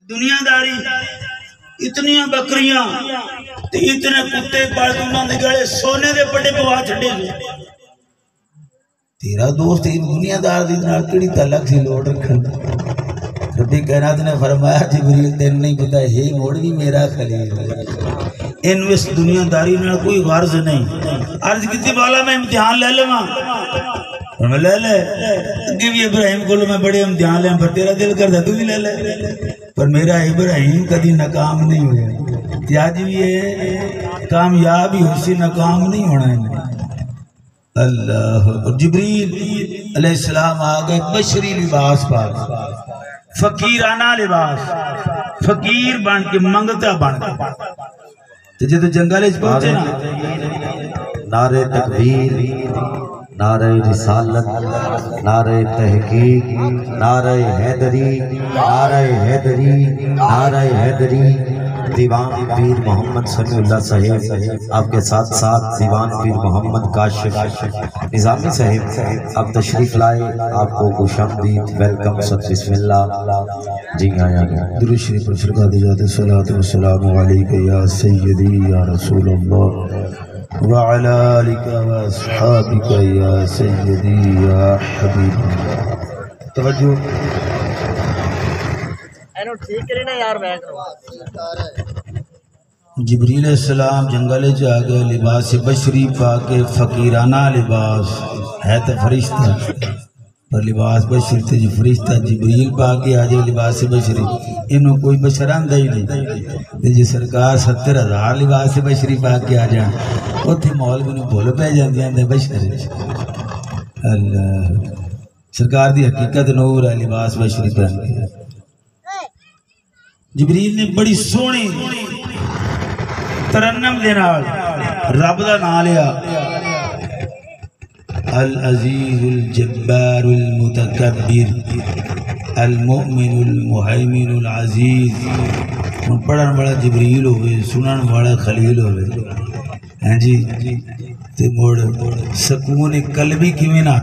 دنیا داری اتنی بکریاں اتنے کتے پالت انہوں نے گڑے سونے دے پڑے پوا چھڑے جو تیرا دوست دنیا دار دی کڑی تعلق سی لوٹ رکھن ربی کائنات نے فرمایا جبریل تین نہیں پتا ہے موڑ بھی میرا خلیل ان اس دنیا داری میں کوئی غرض نہیں عرض کتی بالا میں امتحان لے لے ماں میں لے لے اگے بھی ابراہیم کو میں بڑے امتحان لے پر تیرا دل کر دا تو بھی لے لے پر میرا ابراہیم کدی ناکام نہیں ہویا تیاج بھی ہے کامیاب ہی اسی ناکام نہیں ہونا ہے اللہ جبریل علیہ السلام آگئے بشری لباس پاک فقیرانہ لباس فقیر بان کے منگتا بان کے تجھے تو جنگل اس پہنچے نا نعرہ تکبیر نعرہ رسالت نعرہ تحقیق نعرہ حیدری نعرہ حیدری نعرہ حیدری دیوان پیر محمد صلی اللہ صاحب آپ کے ساتھ ساتھ دیوان پیر محمد کاشف نظامی صاحب آپ تشریف لائے آپ کو خوش آمدید ویلکم سب بسم اللہ جی آیا گیا درود شریف پر شرکا دی جاتے صلاۃ والسلام علیکہ یا سیدی یا رسول اللہ وعلى آلك وأصحابك يا سيدي يا حبيب توجہ جبریل السلام جنگل جا گئے لباس بشری پاکے فقیرانہ لباس ہے تو فرشتہ پر لباس بشری تھے جو فرشتہ جبریل پاکے آجے لباس بشری انہوں کوئی بشران دائی نہیں جی سرکار 70,000 لباس بشری پاکے آ جائیں وہ تھی مول بھی نہیں بھول پہ جاندی آندے بشری اللہ سرکار دی حقیقت نور ہے لباس بشری پاکے جبریل نے بڑی سونی ترنم دینا رب دا نام لیا العزیز الجبار المتکبر المؤمن المحیمن العزیز پڑھن بڑا جبریل ہوئے سنن بڑا خلیل ہوئے ہیں جی تے موڑ سکون قلبی کی میں نہ